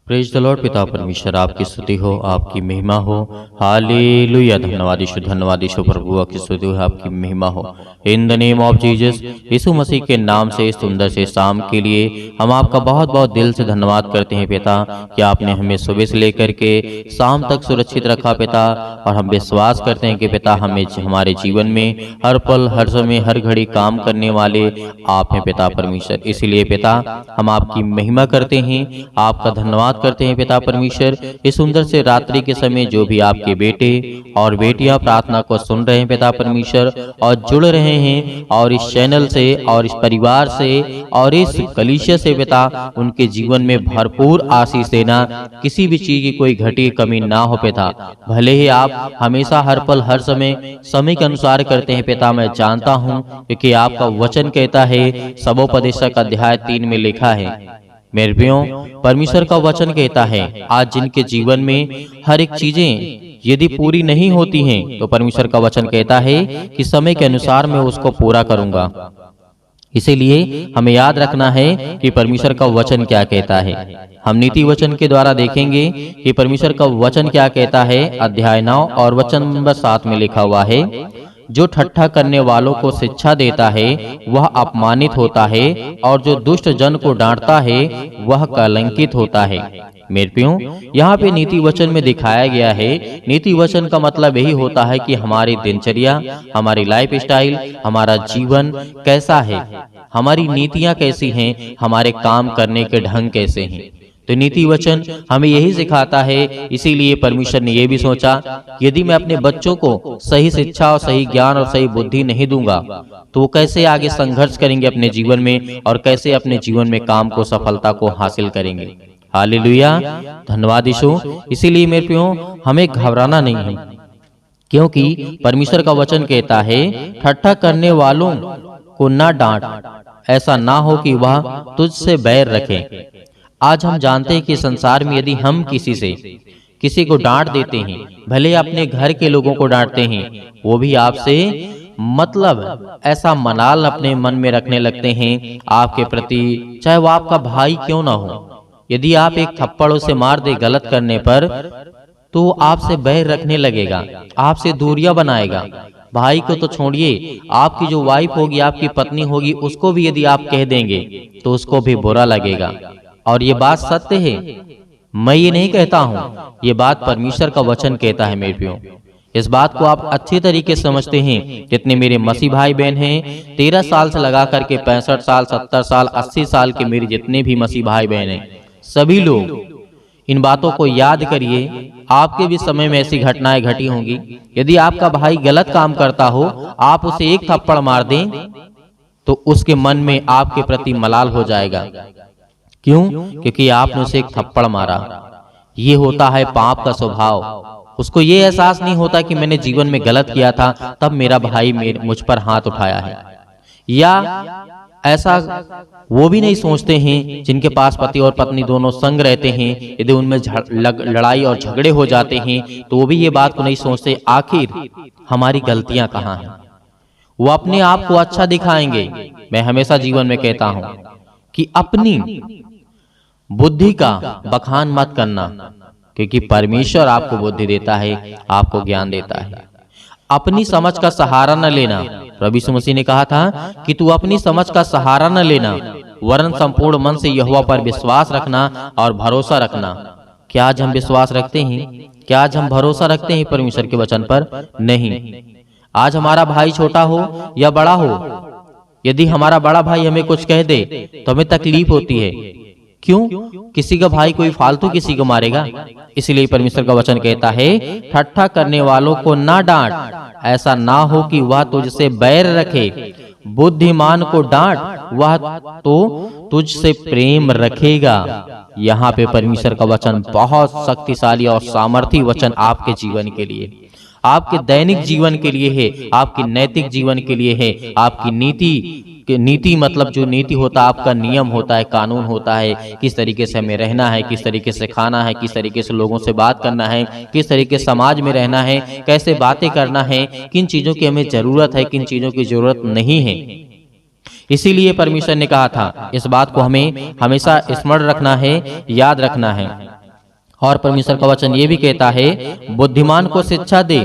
Praise the Lord. पिता परमेश्वर आपकी स्तुति हो, आपकी महिमा हो। हालेलुया। धन्यवाद यीशु प्रभु की स्तुति हो, आपकी महिमा हो। In the name of Jesus, यीशु मसीह के नाम से सुंदर से शाम के लिए हम आपका बहुत बहुत दिल से धन्यवाद करते हैं पिता कि आपने हमें सुबह से लेकर के शाम तक सुरक्षित रखा पिता। और हम विश्वास करते हैं कि पिता हमें हमारे जीवन में हर पल हर समय हर घड़ी काम करने वाले आप हैं पिता परमेश्वर। इसलिए पिता हम आपकी महिमा करते हैं, आपका धन्यवाद करते हैं पिता परमेश्वर। इस सुंदर से रात्रि के समय जो भी आपके बेटे और बेटियां प्रार्थना को सुन रहे हैं पिता परमेश्वर और जुड़ रहे हैं, और इस चैनल से और इस परिवार से और इस कलीसिया से पिता उनके जीवन में भरपूर आशीष देना, किसी भी चीज की कोई घटी कमी ना हो पिता। भले ही आप हमेशा हर पल हर समय के अनुसार करते हैं पिता, मैं जानता हूँ क्योंकि आपका वचन कहता है, सबोपदेशक अध्याय 3 में लिखा है मेरे प्रियो, परमेश्वर का वचन कहता है आज जिनके जीवन में हर एक चीजें यदि पूरी नहीं होती हैं, तो परमेश्वर का वचन कहता है कि समय के अनुसार मैं उसको पूरा करूंगा। इसीलिए हमें याद रखना है कि परमेश्वर का वचन क्या कहता है। हम नीति वचन के द्वारा देखेंगे कि परमेश्वर का वचन क्या कहता है। अध्याय 9 और वचन नंबर 7 में लिखा हुआ है, जो ठट्ठा करने वालों को शिक्षा देता है वह अपमानित होता है, और जो दुष्ट जन को डांटता है वह कलंकित होता है। मेरे प्रियो, यहाँ पे नीति वचन में दिखाया गया है। नीति वचन का मतलब यही होता है कि हमारी दिनचर्या, हमारी लाइफ स्टाइल, हमारा जीवन कैसा है, हमारी नीतियाँ कैसी हैं, हमारे काम करने के ढंग कैसे हैं। तो नीति वचन हमें यही सिखाता है। इसीलिए परमेश्वर ने यह भी सोचा, यदि मैं अपने बच्चों को सही शिक्षा और सही ज्ञान और सही बुद्धि नहीं दूंगा तो वो कैसे आगे संघर्ष करेंगे अपने जीवन में, और कैसे अपने जीवन में काम को सफलता को हासिल करेंगे। हालेलुया, धन्यवाद यीशु। इसीलिए मेरे प्रियो, हमें घबराना नहीं है, क्योंकि परमेश्वर का वचन कहता है ठट्ठा करने वालों को ना डांट, ऐसा ना हो कि वह तुझसे बैर रखे। आज हम जानते हैं कि संसार में यदि हम किसी को डांट देते हैं, भले अपने घर के लोगों को डांटते हैं, वो भी आपसे मतलब ऐसा मलाल अपने मन में रखने लगते हैं आपके प्रति, चाहे वो आपका भाई क्यों ना हो। यदि आप एक थप्पड़ उसे मार दे गलत करने पर, तो वो आपसे बैर रखने लगेगा, आपसे दूरियां बनाएगा। भाई को तो छोड़िए, आपकी जो वाइफ होगी, आपकी पत्नी होगी, उसको भी यदि आप कह देंगे तो उसको भी बुरा लगेगा। और ये बात सत्य है, मैं ये नहीं कहता हूँ, ये बात परमेश्वर का वचन कहता है। मेरे प्रियो, इस बात को आप अच्छी तरीके से समझते हैं। जितने मेरे मसीह भाई बहन हैं, 13 साल से लगा करके 65 साल 70 साल 80 साल के मेरे जितने भी मसीह भाई बहन हैं, सभी लोग इन बातों को याद करिए। आपके भी समय में ऐसी घटनाएं घटी होंगी। यदि आपका भाई गलत काम करता हो, आप उसे एक थप्पड़ मार दें तो उसके मन में आपके प्रति मलाल हो जाएगा। क्यों? क्योंकि आपने उसे एक थप्पड़ मारा। ये होता है पाप का स्वभाव। उसको ये एहसास नहीं होता कि मैंने जीवन में गलत किया था, तब मेरा भाई मुझ पर हाथ उठाया है। या ऐसा वो भी नहीं सोचते हैं जिनके पास पति और पत्नी दोनों संग रहते हैं, यदि उनमें लड़ाई और झगड़े हो जाते हैं तो वो भी ये बात को नहीं सोचते आखिर हमारी गलतियां कहाँ हैं। वो अपने आप को अच्छा दिखाएंगे। मैं हमेशा जीवन में कहता हूं कि अपनी बुद्धि का बखान मत करना, क्योंकि परमेश्वर आपको बुद्धि देता है, आपको ज्ञान देता है। अपनी समझ का सहारा न लेना। प्रभु यीशु मसीह ने कहा था कि तू अपनी समझ का सहारा न लेना, वरन संपूर्ण मन से यहोवा पर विश्वास रखना और भरोसा रखना। क्या आज हम विश्वास रखते हैं? क्या आज हम भरोसा रखते हैं परमेश्वर के वचन पर? नहीं। आज हमारा भाई छोटा हो या बड़ा हो, यदि हमारा बड़ा भाई हमें कुछ कह दे तो हमें तकलीफ होती है। क्यों? किसी का भाई कोई फालतू किसी को मारेगा। इसलिए परमेश्वर का वचन कहता है ठट्ठा करने वालों को ना डांट, ऐसा ना हो कि वह तुझसे बैर रखे। बुद्धिमान को डांट, वह तो तुझसे प्रेम रखेगा। यहाँ पे परमेश्वर का वचन बहुत शक्तिशाली और सामर्थी वचन आपके जीवन के लिए, आपके दैनिक जीवन के लिए है, आपके नैतिक जीवन के लिए है। आपकी नीति मतलब जो नीति होता है, आपका नियम होता है, कानून होता है, किस तरीके से हमें रहना है, किस तरीके से खाना है, किस तरीके से लोगों से बात करना है, किस तरीके से समाज में रहना है, कैसे बातें करना है, किन चीजों की हमें जरूरत है, किन चीजों की जरूरत नहीं है। इसीलिए परमेश्वर ने कहा था, इस बात को हमें हमेशा स्मरण रखना है, याद रखना है। और परमेश्वर का वचन ये भी कहता है, बुद्धिमान को शिक्षा दे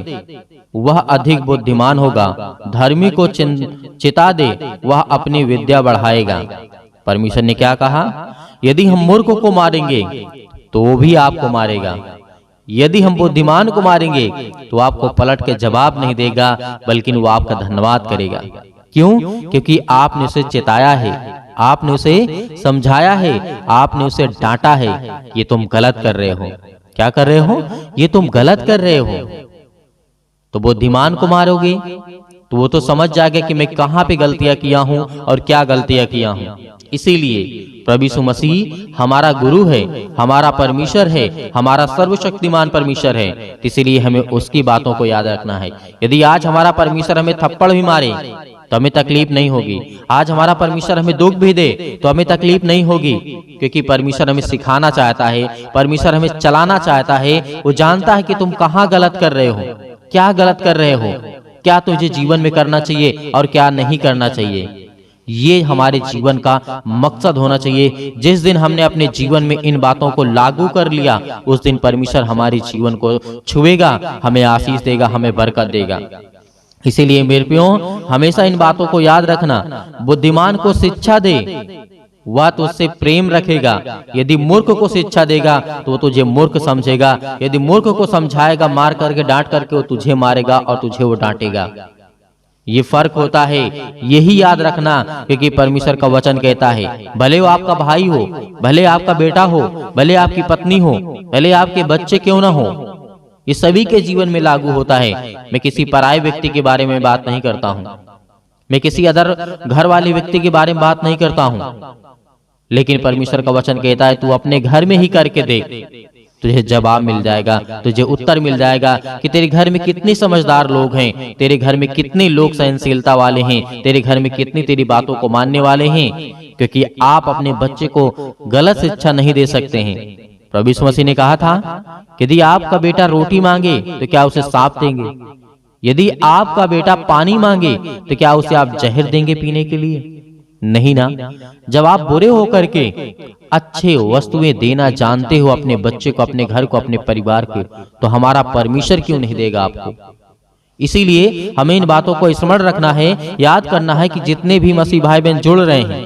वह अधिक बुद्धिमान होगा, धर्मी को चिता दे वह अपनी विद्या बढ़ाएगा। परमेश्वर ने क्या कहा? यदि हम मूर्ख को मारेंगे तो वो भी आपको मारेगा, यदि हम बुद्धिमान को मारेंगे तो आपको पलट के जवाब नहीं देगा, बल्कि वो आपका धन्यवाद करेगा। क्यों? क्योंकि आपने उसे चिताया है, आपने उसे समझाया है, आपने उसे डांटा है, ये तुम गलत कर रहे हो। क्या कर रहे हो? ये तुम गलत कर रहे हो। तो बुद्धिमान को मारोगे तो वो तो समझ जाएगा कि मैं कहाँ पे गलतियां किया हूं और क्या गलतियां किया हूं। इसीलिए प्रभु यीशु मसीह हमारा गुरु है, हमारा परमेश्वर है, हमारा सर्वशक्तिमान परमेश्वर है, इसीलिए हमें उसकी बातों को याद रखना है। यदि आज हमारा परमेश्वर हमें थप्पड़ भी मारे तो हमें तकलीफ नहीं होगी, आज हमारा परमेश्वर हमें दुख भी दे तो हमें तकलीफ नहीं होगी, क्योंकि परमेश्वर हमें सिखाना चाहता है, परमेश्वर हमें चलाना चाहता है। वो जानता है कि तुम कहाँ गलत कर रहे हो, क्या गलत कर रहे हो, क्या तुझे जीवन में करना चाहिए और क्या नहीं करना चाहिए। ये हमारे जीवन का मकसद होना चाहिए। जिस दिन हमने अपने जीवन में इन बातों को लागू कर लिया, उस दिन परमेश्वर हमारे जीवन को छुएगा, हमें आशीष देगा, हमें बरकत देगा। इसीलिए मेरे प्रियो, हमेशा इन बातों को याद रखना। बुद्धिमान को शिक्षा दे वह तुझसे प्रेम रखेगा, यदि मूर्ख को शिक्षा देगा तो वो तुझे मूर्ख समझेगा, यदि मूर्ख को समझाएगा मार करके डांट करके वो तुझे मारेगा और तुझे वो डांटेगा। ये फर्क होता है, यही याद रखना, क्योंकि परमेश्वर का वचन कहता है, भले वो आपका भाई हो, भले आपका बेटा हो, भले आपकी पत्नी हो, भले आपके बच्चे क्यों ना हो, ये सभी के जीवन में लागू होता है। मैं किसी पराये व्यक्ति के बारे में बात नहीं करता हूँ, मैं किसी अदर घर वाले व्यक्ति के बारे में बात नहीं करता हूँ, लेकिन परमेश्वर का वचन कहता है तू अपने घर में ही करके देख, तुझे जवाब मिल जाएगा, तुझे उत्तर मिल जाएगा कि तेरे घर में कितने समझदार लोग हैं, तेरे घर में कितने लोग सहनशीलता वाले हैं, तेरे घर में कितनी तेरी बातों को मानने वाले हैं, क्योंकि आप अपने बच्चे को गलत शिक्षा नहीं दे सकते हैं। प्रभु यीशु मसीह ने कहा था, यदि आपका बेटा रोटी मांगे तो क्या उसे सांप देंगे, यदि आपका बेटा पानी मांगे तो क्या उसे आप जहर देंगे पीने के लिए? नहीं ना। जब आप बुरे होकर के अच्छे वस्तुएं देना जानते हो अपने बच्चे को, अपने घर को, अपने परिवार को, तो हमारा परमेश्वर क्यों नहीं देगा आपको? इसीलिए हमें इन बातों को स्मरण रखना है, याद करना है कि जितने भी मसीह भाई बहन जुड़ रहे हैं,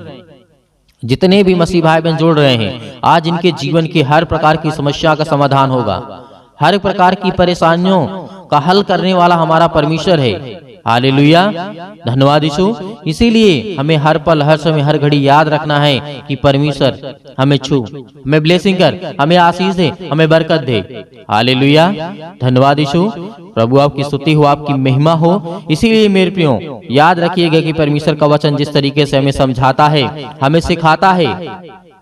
जितने भी मसीह भाई बहन जुड़ रहे हैं, आज इनके जीवन की हर प्रकार की समस्या का समाधान होगा, हर प्रकार की परेशानियों का हल करने वाला हमारा परमेश्वर है। हालेलुया, धन्यवाद यीशु। इसीलिए हमें हर पल, हर समय, हर घड़ी याद रखना है कि परमेश्वर हमें छू, हमें ब्लेसिंग कर, हमें आशीष दे, हमें बरकत दे। हालेलुया, धन्यवाद यीशु। प्रभु आपकी स्तुति हो, आपकी महिमा हो। इसीलिए मेरे प्रियो, याद रखिएगा कि परमेश्वर का वचन जिस तरीके से हमें समझाता है, हमें सिखाता है,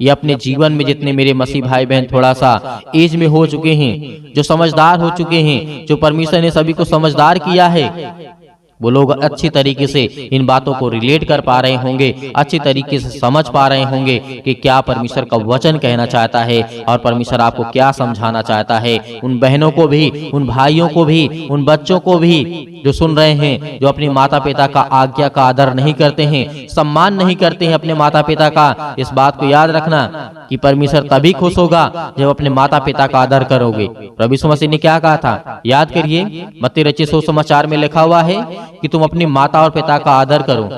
ये अपने जीवन में जितने मेरे मसीह भाई बहन थोड़ा सा एज में हो चुके हैं, जो समझदार हो चुके हैं, जो परमेश्वर ने सभी को समझदार किया है, वो लोग अच्छी तरीके से इन बातों को रिलेट कर पा रहे होंगे, अच्छी तरीके से समझ पा रहे होंगे कि क्या परमेश्वर का वचन कहना चाहता है और परमेश्वर आपको क्या समझाना चाहता है। उन बहनों को भी, उन भाइयों को भी, उन बच्चों को भी जो सुन रहे हैं, जो अपने माता पिता का आज्ञा का आदर नहीं करते हैं, सम्मान नहीं करते हैं अपने माता पिता का, इस बात को याद रखना कि परमेश्वर तभी खुश होगा जब अपने माता पिता का आदर करोगे। प्रभु यीशु मसीह ने क्या कहा था, याद करिए, मत्ती रचित सुसमाचार में लिखा हुआ है कि तुम अपनी माता और पिता का आदर करो,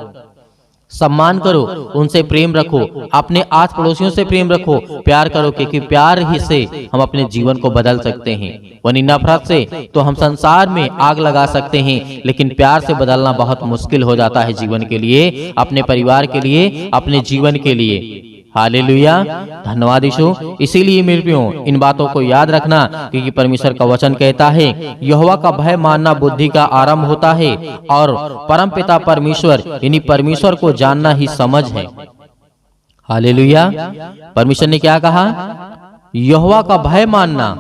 सम्मान करो, उनसे प्रेम रखो, अपने आस पड़ोसियों से प्रेम रखो, प्यार करो, क्योंकि प्यार ही से हम अपने जीवन को बदल सकते हैं। वरना नफरत से तो हम संसार में आग लगा सकते हैं, लेकिन प्यार से बदलना बहुत मुश्किल हो जाता है जीवन के लिए, अपने परिवार के लिए, अपने जीवन के लिए। हालेलुया, धन्यवाद यीशु। इसीलिए मेरे प्रियो, इन बातों को याद रखना, क्योंकि परमेश्वर का वचन कहता है, यहोवा का भय मानना बुद्धि का आरंभ होता है और परमपिता परमेश्वर यानी परमेश्वर को जानना ही समझ है। हालेलुया, परमेश्वर ने क्या कहा, यहोवा का भय मानना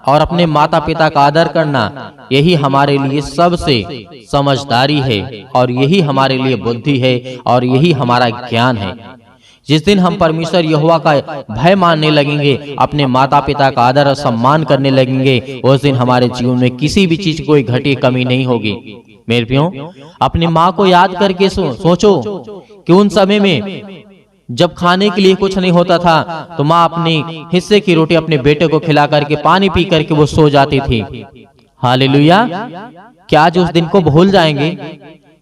और अपने माता पिता का आदर करना, यही हमारे लिए सबसे समझदारी है और यही हमारे लिए बुद्धि है और यही हमारा ज्ञान है। जिस दिन हम परमेश्वर यहोवा का भय मानने लगेंगे, अपने माता पिता का आदर और सम्मान करने लगेंगे, उस दिन हमारे जीवन में किसी भी चीज कोई घटी कमी नहीं होगी। मेरे प्रियो, अपनी माँ को याद करके सोचो कि उन समय में जब खाने के लिए कुछ नहीं होता था तो माँ अपने हिस्से की रोटी अपने बेटे को खिला करके पानी पी करके वो सो जाती थी। हालेलुया। क्या आज उस दिन को भूल जाएंगे?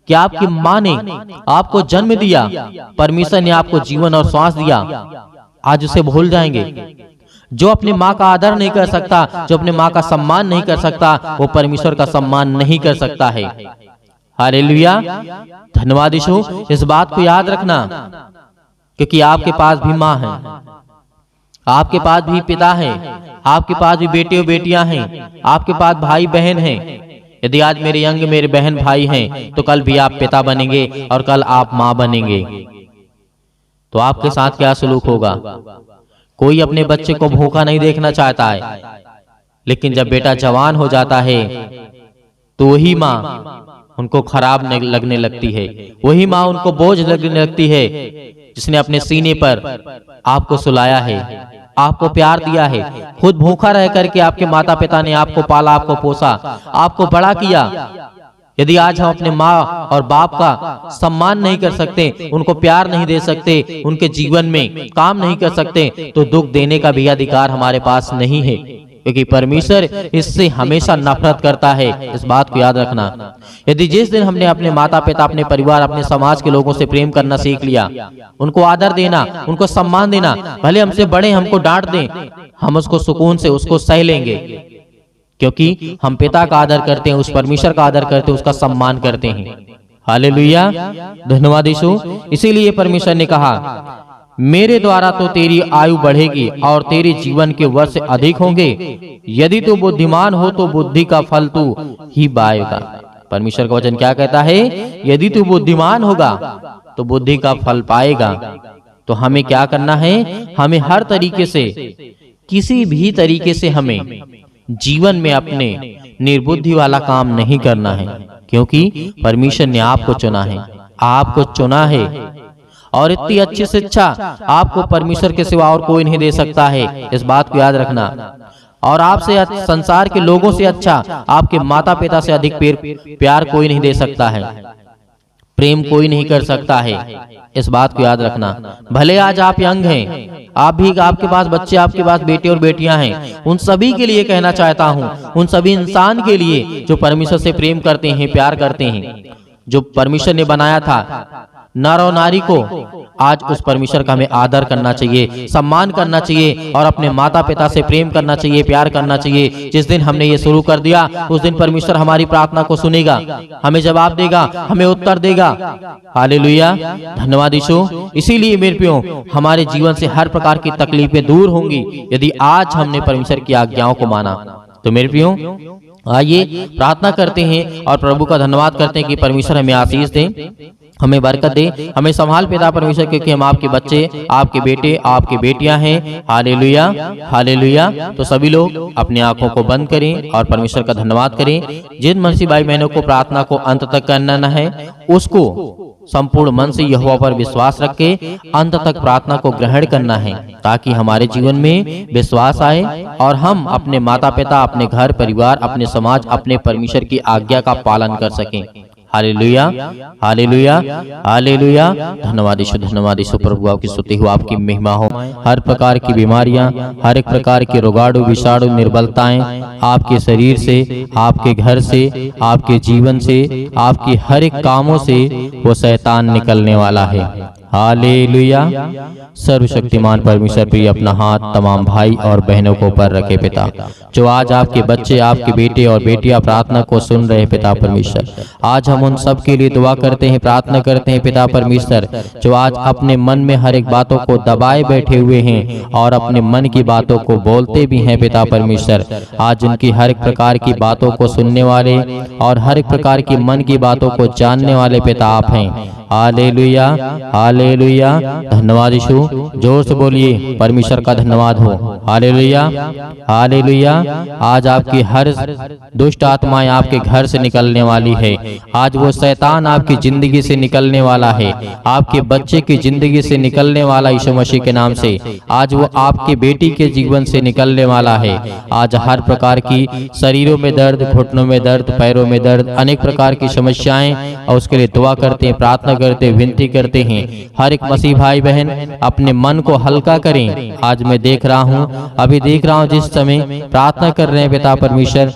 क्या आपकी माँ ने आपको जन्म दिया, परमेश्वर ने आपको जीवन और श्वास दिया, आज उसे भूल जाएंगे? जो अपनी माँ का आदर नहीं कर सकता, जो अपनी माँ का सम्मान नहीं कर सकता, वो परमेश्वर का सम्मान नहीं कर सकता है। हालेलुया। धन्यवाद यीशु। इस बात को याद रखना, क्योंकि आपके पास भी माँ है, आपके पास भी पिता है, आपके पास भी बेटे और बेटियां हैं, आपके पास भाई बहन हैं। यदि आज मेरे यंग मेरे बहन भाई हैं तो कल भी आप पिता बनेंगे और कल आप माँ बनेंगे। तो आपके साथ क्या सलूक होगा? कोई अपने बच्चे को भूखा नहीं देखना चाहता है, लेकिन जब बेटा जवान हो जाता है तो वही माँ उनको खराब लगने लगती है, वही माँ उनको बोझ लगने लगती है, जिसने अपने सीने पर आपको सुलाया है, आपको प्यार दिया है, खुद भूखा रह करके आपके माता पिता ने आपको पाला, आपको पोसा, आपको बड़ा किया। यदि आज हम अपने माँ और बाप का सम्मान नहीं कर सकते, उनको प्यार नहीं दे सकते, उनके जीवन में काम नहीं कर सकते, तो दुख देने का भी अधिकार हमारे पास नहीं है, क्योंकि परमेश्वर इससे हमेशा नफरत करता है। इस बात को याद रखना। यदि जिस दिन हमने अपने माता पिता, अपने परिवार, अपने समाज के लोगों से प्रेम करना सीख लिया, उनको आदर देना, उनको सम्मान देना, भले हमसे बड़े हमको डांट दें, हम उसको सुकून से उसको सह लेंगे, क्योंकि हम पिता का आदर करते हैं, उस परमेश्वर का आदर करते हैं, उसका सम्मान करते हैं। हालेलुया। धन्यवाद यीशु। इसीलिए परमेश्वर ने कहा, मेरे द्वारा तो तेरी आयु बढ़ेगी और तेरे जीवन के वर्ष अधिक होंगे। यदि तू बुद्धिमान हो तो बुद्धि का फल तू ही पाएगा। परमेश्वर का वचन क्या कहता है? यदि तू बुद्धिमान होगा तो बुद्धि का फल पाएगा। तो हमें क्या करना है? हमें हर तरीके से, किसी भी तरीके से हमें जीवन में अपने निर्बुद्धि वाला काम नहीं करना है, क्योंकि परमेश्वर ने आपको चुना है, आपको चुना है, और इतनी अच्छी शिक्षा आपको परमेश्वर के सिवा और कोई नहीं दे सकता है। इस बात को याद रखना। और आपसे संसार के लोगों से अच्छा, आपके माता पिता से अधिक प्यार कोई नहीं दे सकता है, प्रेम कोई नहीं कर सकता है। इस बात को याद रखना। भले आज आप यंग हैं, आप भी, आपके पास बच्चे, आपके पास बेटे और बेटियां हैं, उन सभी के लिए कहना चाहता हूँ, उन सभी इंसान के लिए जो परमेश्वर से प्रेम करते हैं, प्यार करते हैं, जो परमेश्वर ने बनाया था नर और नारी को, आज उस परमेश्वर का हमें आदर करना चाहिए, सम्मान करना चाहिए, और अपने माता पिता से प्रेम करना चाहिए, प्यार करना चाहिए। जिस दिन हमने ये शुरू कर दिया, उस दिन परमेश्वर हमारी प्रार्थना को सुनेगा, हमें जवाब देगा, हमें उत्तर देगा। हालेलुया। धन्यवाद यीशु। इसीलिए मेरे प्रियो, हमारे जीवन से हर प्रकार की तकलीफें दूर होंगी यदि आज हमने परमेश्वर की आज्ञाओं को माना। तो मेरे प्रियो, आइए प्रार्थना करते हैं और प्रभु का धन्यवाद करते हैं कि परमेश्वर हमें आशीष दे, हमें बरकत दे, हमें संभाल पिता परमेश्वर, क्योंकि हम आपके बच्चे, आपके बेटे, आपकी बेटियां हैं। हालेलुया। हालेलुया। तो सभी लोग अपनी आंखों को बंद करें और परमेश्वर का धन्यवाद करें। जिन मसीह भाई बहनों को प्रार्थना को अंत तक करना न है, उसको संपूर्ण मन से यहोवा पर विश्वास रख के अंत तक प्रार्थना को ग्रहण करना है, ताकि हमारे जीवन में विश्वास आए और हम अपने माता पिता, अपने घर परिवार, अपने समाज, अपने परमेश्वर की आज्ञा का पालन कर सकें। हालेलुया। हालेलुया। हालेलुया। धन्यवाद यीशु, धन्यवाद यीशु। प्रभु आपकी स्तुति हो, आपकी महिमा हो। हर प्रकार की बीमारियां, हर एक प्रकार के रोगाणु, विषाणु, निर्बलताएं आपके शरीर से, आपके घर से, आपके जीवन से, आपके हर एक कामों से वो शैतान निकलने वाला है। हालेलुया। सर्वशक्तिमान परमेश्वर प्रिय अपना हाथ तमाम भाई और बहनों को ऊपर रखे पिता, जो आज आपके बच्चे, आपके बेटे और बेटियां प्रार्थना को सुन रहे हैं पिता परमेश्वर, आज हम उन सब के लिए दुआ करते हैं, प्रार्थना करते हैं पिता परमेश्वर, जो आज अपने मन में हर एक बातों को दबाए बैठे हुए हैं और अपने मन की बातों को बोलते भी हैं पिता परमेश्वर। आज उनकी हर एक प्रकार की बातों को सुनने वाले और हर एक प्रकार की मन की बातों को जानने वाले पिता आप हैं। हालेलुया। हालेलुया। धन्यवाद यीशु। जोर से बोलिए, परमेश्वर का धन्यवाद हो। हालेलुया। हालेलुया। आज आपकी हर दुष्ट आत्माएं आपके घर से निकलने वाली है। आज वो शैतान आपकी जिंदगी से निकलने वाला है, आपके बच्चे की जिंदगी से निकलने वाला यीशु मसीह के नाम से। आज वो आपके बेटी के जीवन से निकलने वाला है। आज हर प्रकार की शरीरों में दर्द, घुटनों में दर्द, पैरों में दर्द, अनेक प्रकार की समस्याएं, और उसके लिए दुआ करते हैं, प्रार्थना करते विनती करते हैं, हर एक मसीह भाई बहन अपने मन को हल्का करें। आज मैं देख रहा हूँ, अभी देख रहा हूँ, जिस समय प्रार्थना कर रहे हैं पिता परमेश्वर,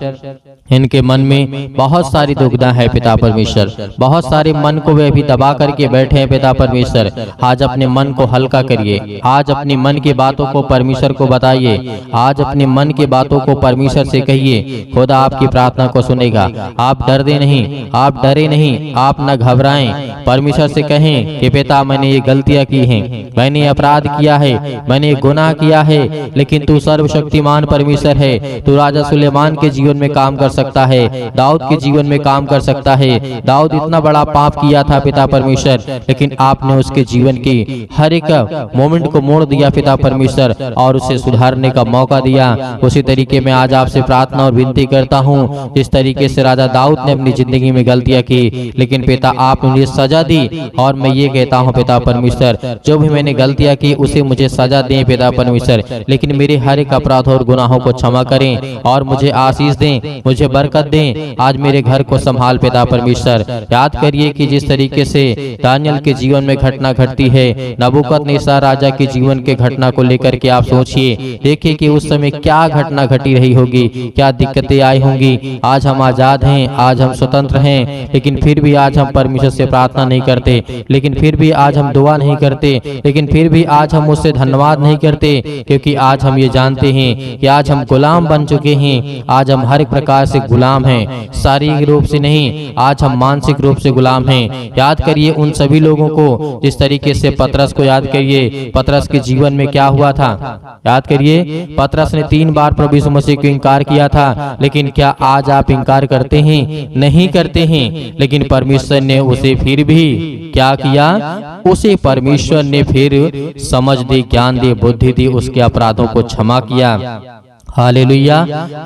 इनके मन में बहुत सारी दुविधा है पिता परमेश्वर, बहुत सारे मन को वे अभी दबा करके बैठे हैं पिता परमेश्वर। आज अपने मन को हल्का करिए, आज अपनी मन की बातों को परमेश्वर को बताइए, आज अपने मन की बातों को परमेश्वर से कहिए, खुदा आपकी प्रार्थना को सुनेगा। आप डरते नहीं, आप डरे नहीं, आप न घबराएं, परमेश्वर से कहें कि पिता मैंने ये गलतियां की हैं, मैंने अपराध किया है, मैंने गुनाह किया है, लेकिन तू सर्वशक्तिमान परमेश्वर है, तू राजा सुलेमान के जीवन में काम कर सकता है, दाऊद के जीवन में काम कर सकता है। दाऊद इतना बड़ा पाप किया था पिता परमेश्वर, लेकिन आपने उसके जीवन की हर एक मोमेंट को मोड़ दिया पिता परमेश्वर और उसे सुधारने का मौका दिया। उसी तरीके में आज आपसे प्रार्थना और विनती करता हूँ, जिस तरीके से राजा दाऊद ने अपनी जिंदगी में गलतियां की, लेकिन पिता आपने मुझे सजा दी, और मैं ये कहता हूँ पिता परमेश्वर, जो भी मैंने गलतियां की उसे मुझे सजा दें पिता परमेश्वर, लेकिन मेरे हर एक अपराधों और गुनाहों को क्षमा करें और मुझे आशीष दें, मुझे बरकत दें। आज मेरे घर को संभाल पिता परमेश्वर। याद करिए कि जिस तरीके से दानियल के जीवन में घटना घटती है, नबूकदनेस्सर राजा के जीवन के घटना को लेकर के आप सोचिए, देखिए कि उस समय क्या घटना घटी रही होगी, क्या दिक्कतें आई होंगी। आज हम आजाद हैं, आज हम स्वतंत्र हैं, लेकिन फिर भी आज हम परमेश्वर से प्रार्थना नहीं करते, लेकिन फिर भी आज हम दुआ नहीं करते, लेकिन फिर भी आज हम उससे धन्यवाद नहीं करते, क्योंकि आज हम ये जानते हैं कि आज हम गुलाम बन चुके हैं। आज हम हर एक प्रकार से गुलाम हैं, शारीरिक रूप से नहीं, आज हम मानसिक रूप से गुलाम हैं। याद करिए उन सभी लोगों को, जिस तरीके से पतरस को याद करिए, पतरस के जीवन में क्या हुआ था। याद करिए पतरस ने 3 बार प्रभु यीशु मसीह को इनकार किया था, लेकिन क्या आज आप इनकार करते हैं? नहीं करते हैं। लेकिन परमेश्वर ने उसे फिर भी क्या किया? उसे परमेश्वर ने फिर समझ दी, ज्ञान दी, बुद्धि दी, उसके अपराधों को क्षमा किया। हालेलुया।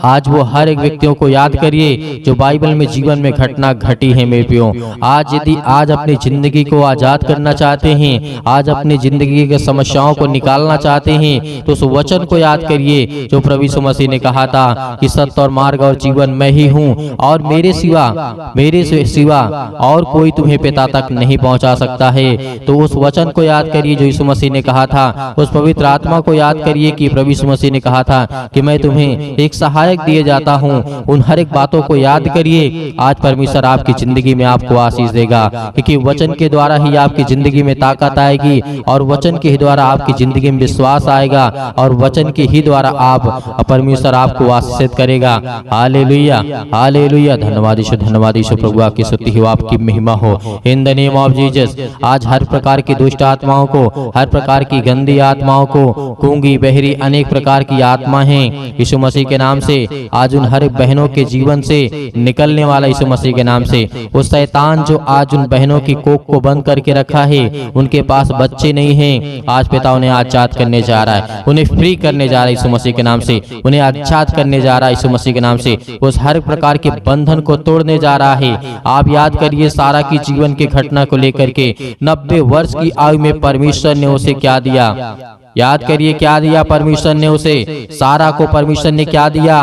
आज वो हर एक व्यक्तियों को याद करिए जो बाइबल में जीवन में घटना घटी है मेरे प्रियो। आज यदि आज अपनी जिंदगी को आजाद करना चाहते हैं, आज अपनी जिंदगी के समस्याओं को निकालना चाहते हैं, तो उस वचन को याद करिए जो प्रभु यीशु मसीह ने कहा था कि सत्य और मार्ग और जीवन मैं ही हूँ, और मेरे सिवा और कोई तुम्हें पिता तक नहीं पहुँचा सकता है। तो उस वचन को याद करिए जो यीशु मसीह ने कहा था, उस पवित्र आत्मा को याद करिए कि प्रभु यीशु मसीह ने कहा था कि मैं तुम्हें एक सहायक दिए जाता हूँ। उन हर एक बातों को याद करिए। आज परमेश्वर आपकी जिंदगी में आपको आशीष देगा, क्योंकि वचन के द्वारा ही आपकी जिंदगी में ताकत आएगी, और वचन के ही द्वारा आपकी जिंदगी में विश्वास आएगा, और वचन के ही द्वारा आप परमेश्वर आपको आशीषित करेगा। Hallelujah, hallelujah. धन्यवाद यीशु, धन्यवाद यीशु। प्रभु आपकी स्तुति हो, आपकी महिमा हो, in the name of Jesus. आज हर प्रकार की दुष्ट आत्माओं को, हर प्रकार की गंदी आत्माओं को, गूंगी बहरी अनेक प्रकार की आत्मा हैं, यीशु मसीह के नाम से आज उन हर बहनों के जीवन से निकलने वाला यीशु मसीह के नाम से। वो शैतान जो आज उन बहनों की कोख को बंद करके रखा है, उनके पास बच्चे नहीं हैं, आज पिता उन्हें आजाद करने जा रहा है, उन्हें फ्री करने जा रहा है यीशु मसीह के नाम से, उन्हें आजाद करने जा रहा है यीशु मसीह के नाम से। उस हर प्रकार के बंधन को तोड़ने जा रहा है। आप याद करिए सारा की जीवन की घटना को लेकर के 90 वर्ष की आयु में परमेश्वर ने उसे क्या दिया? याद करिए क्या दिया परमेश्वर ने उसे? सारा को परमेश्वर ने क्या दिया?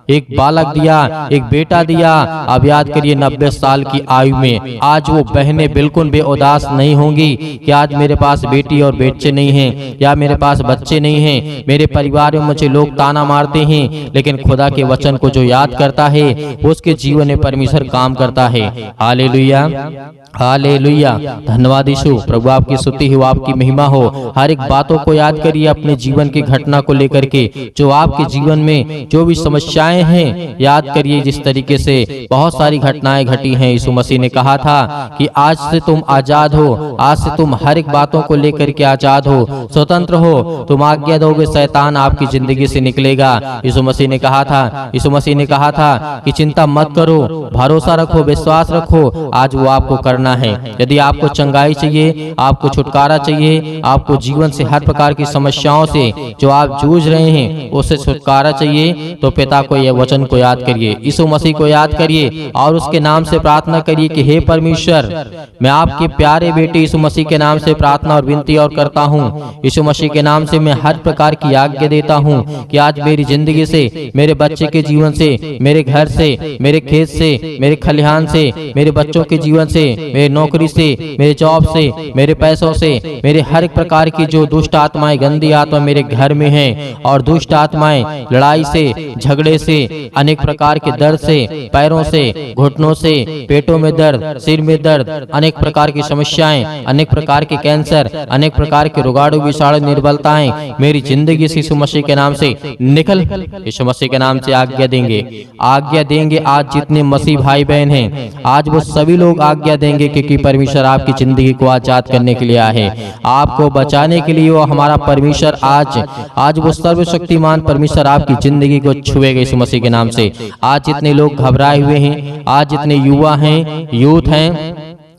एक बालक दिया, एक बेटा दिया। अब याद करिए 90 साल की आयु में आज वो बहनें बिल्कुल बेउदास नहीं होंगी कि आज मेरे पास बेटी और बच्चे नहीं हैं, या मेरे पास बच्चे नहीं हैं, मेरे परिवार में मुझे लोग ताना मारते हैं, लेकिन खुदा के वचन को जो याद करता है उसके जीवन में परमेश्वर काम करता है। Hallelujah, hallelujah. धन्यवाद यीशु। प्रभु आपकी स्तुति हो, आपकी महिमा हो। हर एक बातों को याद करिए अपने जीवन की घटना को लेकर के, जो आपके जीवन में जो भी समस्याएं हैं, याद करिए जिस तरीके से बहुत सारी घटनाएं घटी हैं। यीशु मसीह ने कहा था कि आज से तुम आजाद हो, आज से तुम हर एक बातों को लेकर के आजाद हो, स्वतंत्र हो। तुम आज्ञा दोगे, शैतान आपकी जिंदगी से निकलेगा। यीशु मसीह ने कहा था, यीशु मसीह ने कहा था कि चिंता मत करो, भरोसा रखो, विश्वास रखो। आज वो आपको करना है। यदि आपको चंगाई चाहिए, आपको छुटकारा चाहिए, आपको जीवन से हर प्रकार की समस्याओं से जो आप जूझ रहे हैं उससे छुटकारा चाहिए, तो पिता को यह वचन को याद करिए, यीशु मसीह को याद करिए और उसके नाम से प्रार्थना करिए कि हे परमेश्वर, मैं आपके प्यारे बेटे यीशु मसीह के नाम से प्रार्थना और विनती और करता हूँ। यीशु मसीह के नाम से मैं हर प्रकार की आज्ञा देता हूँ कि आज मेरी जिंदगी से, मेरे बच्चे के जीवन से, मेरे घर से, मेरे खेत से, मेरे खलिहान से, मेरे बच्चों के जीवन से, मेरे नौकरी से, मेरे जॉब से, मेरे पैसों से, मेरे हर एक प्रकार की जो दुष्ट आत्माएं, गंदी आत्मा मेरे घर में हैं और दुष्ट आत्माएं लड़ाई से, झगड़े से, अनेक प्रकार के दर्द से, पैरों से, घुटनों से, पेटों में दर्द, सिर में दर्द, अनेक प्रकार की समस्याएं, अनेक प्रकार के कैंसर, अनेक प्रकार के रोगाणु विषाणु निर्बलताएं मेरी जिंदगी से यीशु मसीह के नाम से निकल, यीशु मसीह के नाम से आज्ञा देंगे। आज जितने मसीह भाई बहन हैं, आज वो सभी लोग आज्ञा देंगे, क्योंकि परमेश्वर आपकी जिंदगी को आजाद करने के लिए आए, आपको बचाने के लिए। वो हमारा परमेश्वर आज वो सर्वशक्तिमान परमेश्वर आपकी जिंदगी को छुएगा यीशु मसीह के नाम से। आज जितने लोग घबराए हुए हैं, आज जितने युवा हैं, यूथ हैं,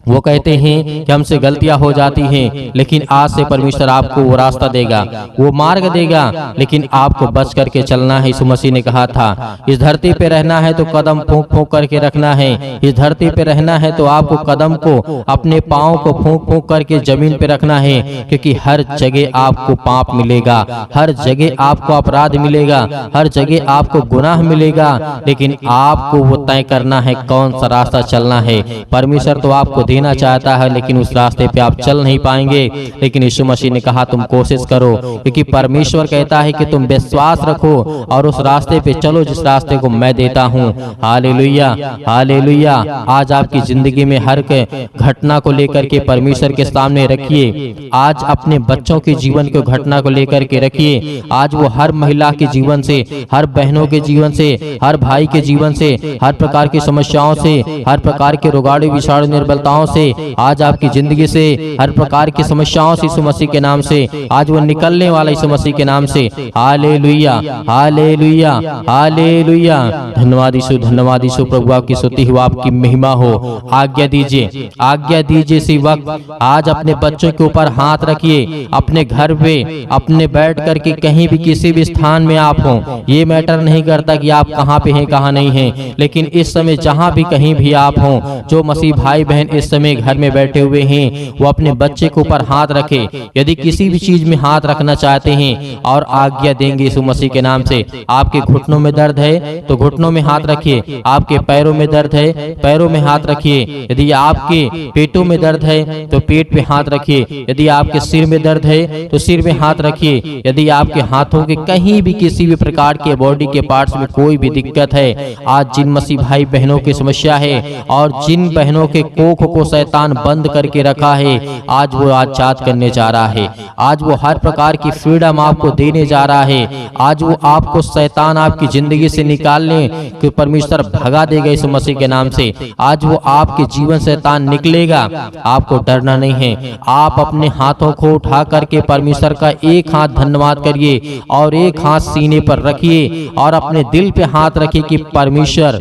वो कहते हैं कि हमसे गलतियां हो जाती हैं, लेकिन आज से परमेश्वर आपको वो रास्ता देगा, वो मार्ग देगा, लेकिन आपको बच करके चलना है। यीशु मसीह ने कहा था, इस धरती पे रहना है तो कदम फूंक फूंक करके रखना है। इस धरती पे रहना है तो आपको कदम को, अपने पाँव को फूंक फूंक करके जमीन पे रखना है, क्योंकि हर जगह आपको पाप मिलेगा, हर जगह आपको अपराध मिलेगा, हर जगह आपको गुनाह मिलेगा, लेकिन आपको वो तय करना है कौन सा रास्ता चलना है। परमेश्वर तो आपको देना चाहता है, लेकिन उस रास्ते पे आप चल नहीं पाएंगे। लेकिन यीशु मसीह ने कहा तुम कोशिश करो, क्योंकि परमेश्वर कहता है कि तुम विश्वास रखो और उस रास्ते पे चलो जिस रास्ते को मैं देता हूँ। Hallelujah, hallelujah. आज आपकी जिंदगी में हर घटना को लेकर के परमेश्वर के सामने रखिए। आज अपने बच्चों के जीवन को घटना को लेकर के रखिए। आज वो हर महिला के जीवन से, हर बहनों के जीवन से, हर भाई के जीवन से, हर प्रकार की समस्याओं से, हर प्रकार के रोगाणु विषाणु निर्बलताओं से, आज आपकी जिंदगी से, हर प्रकार की समस्याओं से यीशु मसीह के नाम से आज वो निकलने वाला यीशु मसीह के नाम से। Hallelujah, hallelujah, hallelujah. धन्यवाद यीशु, धन्यवाद यीशु। प्रभु आपकी स्तुति हो, आपकी महिमा हो। आज्ञा दीजिए, आज्ञा दीजिए इसी वक्त। आज अपने बच्चों के ऊपर हाथ रखिए, अपने घर पे, अपने बैठ करके कहीं भी किसी भी स्थान में आप हो, ये मैटर नहीं करता कि आप कहाँ पे हैं कहाँ नहीं हैं, लेकिन इस समय जहाँ भी कहीं भी आप हो, जो मसीह भाई बहन इस समय घर में बैठे हुए हैं, वो अपने बच्चे के ऊपर हाथ रखे। यदि किसी भी चीज में हाथ रखना चाहते हैं और आज्ञा देंगे यीशु मसीह के नाम से। आपके घुटनों में दर्द है तो घुटनों में हाथ रखिए, आपके पैरों में दर्द है पैरों में हाथ रखिए, यदि आपके पेटों में दर्द है तो पेट पे हाथ रखिए, यदि आपके सिर में दर्द है तो सिर में हाथ रखिए, यदि आपके हाथों के कहीं भी किसी भी प्रकार के बॉडी के पार्ट्स में कोई भी दिक्कत है, आज जिन मसीह भाई बहनों की समस्या है और जिन बहनों के कोख को शैतान बंद करके रखा है, आज वो आजाद करने जा रहा है। आज वो हर प्रकार की फ्रीडम आपको देने जा रहा है। आज वो आपको शैतान आपकी जिंदगी से निकालने कि परमेश्वर भगा देगा यीशु मसीह के नाम से। आज वो आपके जीवन शैतान निकलेगा, आपको डरना नहीं है। आप अपने हाथों को उठा करके परमेश्वर का एक हाथ धन्यवाद करिए और एक हाथ सीने पर रखिए और अपने दिल पे हाथ रखिए कि परमेश्वर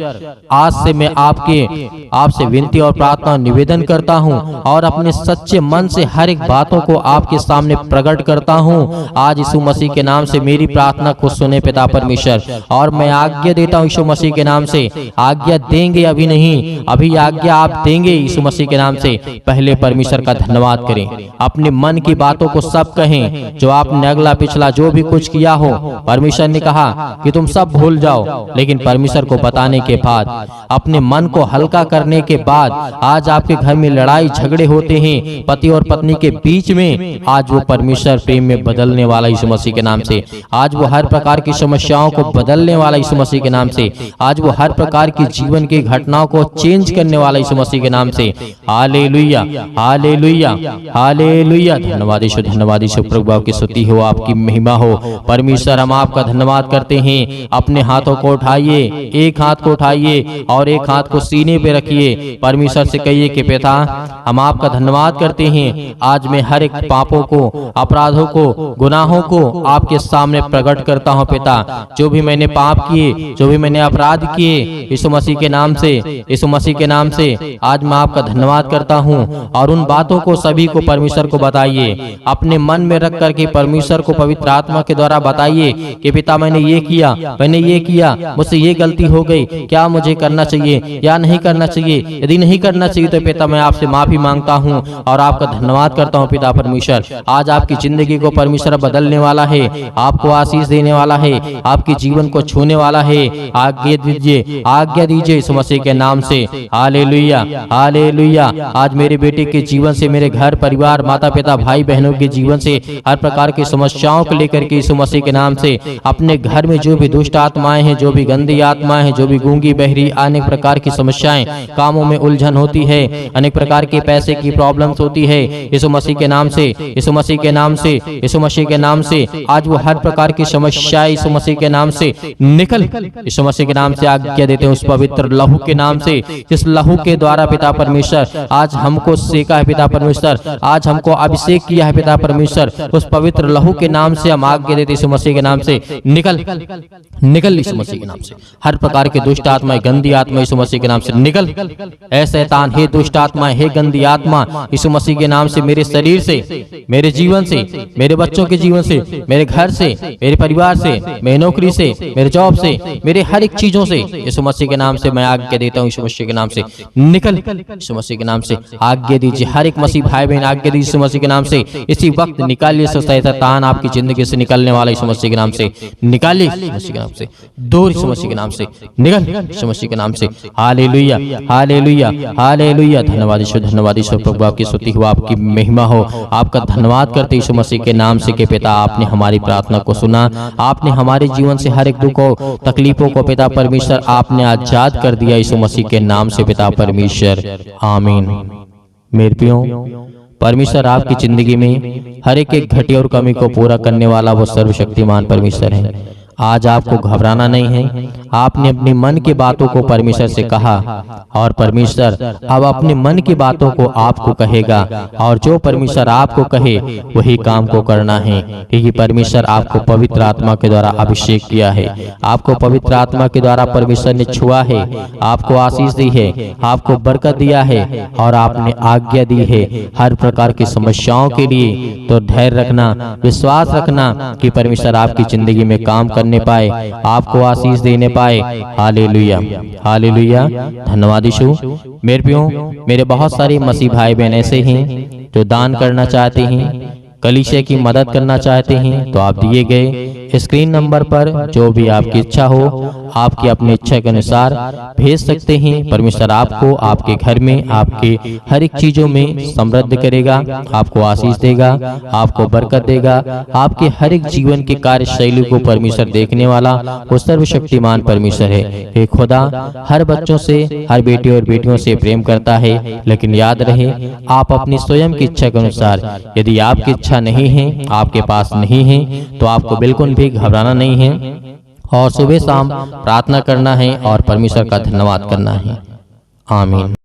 आज से मैं आपसे विनती और प्रार्थना निवेदन करता हूँ और अपने सच्चे मन से हर एक बातों को आपके सामने प्रकट करता हूँ। आज यीशु मसीह के नाम से मेरी प्रार्थना को सुने पिता परमेश्वर, और मैं आज्ञा देता हूँ यीशु मसीह के नाम से। आज्ञा देंगे, अभी नहीं, अभी आज्ञा आप देंगे यीशु मसीह के नाम से। पहले परमेश्वर का धन्यवाद करें, अपने मन की बातों को सब कहें, जो आपने अगला पिछला जो भी कुछ किया हो। परमेश्वर ने कहा कि तुम सब भूल जाओ, लेकिन परमेश्वर को बताने के बाद, अपने मन को हल्का करने के बाद, आज आपके घर में लड़ाई झगड़े होते हैं पति और पत्नी के बीच में, आज वो परमेश्वर प्रेम में बदलने वाला यीशु मसीह के नाम से। आज वो हर प्रकार की समस्याओं को बदलने वाला यीशु मसीह के नाम से। आज वो हर प्रकार की जीवन की घटनाओं को चेंज करने वाला यीशु मसीह के नाम से। Hallelujah, hallelujah, hallelujah. धन्यवाद यीशु, धन्यवाद यीशु। प्रभु आपकी स्तुति हो, आपकी महिमा हो। परमेश्वर हम आपका धन्यवाद करते हैं। अपने हाथों को उठाइए, एक हाथ को उठाइए और एक हाथ को सीने पे रखिए। परमेश्वर से कहिए कि पिता हम आपका धन्यवाद करते हैं। आज मैं हर एक पापों को, अपराधों को, गुनाहों को आपके सामने प्रकट करता हूँ पिता। जो भी मैंने पाप किए, जो भी मैंने अपराध किए, यीशु मसीह के नाम से, यीशु मसीह के नाम से आज मैं आपका धन्यवाद करता हूँ। और उन बातों को सभी को परमेश्वर को बताइए, अपने मन में रख करके परमेश्वर को पवित्र आत्मा के द्वारा बताइए कि पिता मैंने ये किया, मैंने ये किया, मुझसे ये गलती हो गई, क्या मुझे करना चाहिए या नहीं करना चाहिए। यदि नहीं करना चाहिए तो पिता मैं आपसे माफी मांगता हूँ और आपका धन्यवाद करता हूँ पिता परमेश्वर। आज आपकी जिंदगी को परमेश्वर बदलने वाला है, आपको आशीष देने वाला है, आपके जीवन को छूने वाला है। आज्ञा दीजिए यीशु मसीह के नाम से। Hallelujah, hallelujah. आज मेरे बेटे के जीवन से, मेरे घर परिवार, माता पिता, भाई बहनों के जीवन से हर प्रकार की समस्याओं को लेकर के यीशु मसीह के नाम से, अपने घर में जो भी दुष्ट आत्माएं हैं, जो भी गंदी आत्माएं हैं, जो भी गूंगी बहरी, अनेक प्रकार की समस्याएं, कामों में उलझन होती है, अनेक प्रकार के पैसे की प्रॉब्लम्स होती है, यीशु मसीह के नाम से, यीशु मसीह के नाम से, यीशु मसीह के नाम से आज वो हर प्रकार की समस्याएं यीशु मसीह के नाम से निकल, यीशु मसीह के नाम से आज्ञा देते हैं उस पवित्र लहू के नाम से, जिस लहू के द्वारा पिता परमेश्वर आज हमको सेका है पिता परमेश्वर, आज हमको अभिषेक किया है पिता परमेश्वर, उस पवित्र लहू के नाम से हम आज्ञा देते यीशु मसीह के नाम से निकल, निकल यीशु मसीह के नाम से। हर प्रकार के दुष्ट आत्माएं, गंदी आत्मा यीशु मसीह के नाम से निकल। ऐ शैतान, हे दुष्ट आत्मा, हे गंदी आत्मा, यीशु मसीह के नाम से मेरे शरीर से, मेरे जीवन से, मेरे बच्चों के जीवन से, मेरे घर से, मेरे परिवार से, मेरी नौकरी से, मेरे जॉब से, मेरे हर एक चीजों से यीशु मसीह के नाम से मैं आज्ञा देता हूँ यीशु मसीह के नाम से निकल। यीशु मसीह के नाम से आज्ञा दीजिए, हर एक मसीह भाई बहन आज्ञा दीजिए यीशु मसीह के नाम से। इसी वक्त निकालिए शैतान आपकी जिंदगी से निकलने वाला यीशु मसीह के नाम से निकालिए, यीशु मसीह के नाम से दूर, यीशु मसीह के नाम से निकल, यीशु मसीह के नाम से। Hallelujah, hallelujah, hallelujah. धन्यवाद ईश्वर, धन्यवाद ईश्वर प्रभु, आपकी स्तुति हो, आपकी महिमा हो। आपका धन्यवाद करते यीशु मसीह के नाम से कि पिता आपने हमारी प्रार्थना को सुना, आपने हमारे जीवन से हर एक दुख और तकलीफों को पिता परमेश्वर आपने आजाद कर दिया यीशु मसीह के नाम से पिता परमेश्वर, आमीन। मेरे प्रियो, परमेश्वर आपकी जिंदगी में हर एक घटी और कमी को पूरा करने वाला वो सर्वशक्तिमान परमेश्वर है। आज आपको घबराना नहीं है। आपने अपने मन की बातों को परमेश्वर से कहा और परमेश्वर अब अपने मन की बातों को आपको कहेगा, और जो परमेश्वर आपको कहे वही काम को करना है, क्योंकि परमेश्वर आपको पवित्र आत्मा के द्वारा अभिषेक किया है, आपको पवित्र आत्मा के द्वारा परमेश्वर ने छुआ है, आपको आशीष दी है, आपको बरकत दिया है और आपने आज्ञा दी है हर प्रकार की समस्याओं के लिए। तो धैर्य रखना, विश्वास रखना कि परमेश्वर आपकी जिंदगी में काम करने पाए, आपको आशीष देने पाए। Hallelujah, hallelujah. धन्यवाद यीशु। मेरे प्रियो, मेरे बहुत सारे मसीह भाई बहन ऐसे हैं जो दान करना चाहते हैं, कलीसिया की मदद करना चाहते हैं, तो आप दिए गए स्क्रीन नंबर पर जो भी आपकी इच्छा हो, आपकी अपनी इच्छा के अनुसार भेज सकते हैं। परमेश्वर आपको आपके घर में, आपके हर एक चीजों में समृद्ध करेगा, आपको आशीष देगा, आपको बरकत देगा, आपके हर एक जीवन की कार्यशैली को परमेश्वर देखने वाला वो सर्वशक्तिमान परमेश्वर है। हे खुदा हर बच्चों से, हर बेटे और बेटियों से प्रेम करता है, लेकिन याद रहे आप अपनी स्वयं की इच्छा के अनुसार, यदि आपकी इच्छा नहीं है, आपके पास नहीं है, तो आपको बिल्कुल भी घबराना नहीं है और सुबह शाम प्रार्थना करना है और परमेश्वर का धन्यवाद करना है। आमीन।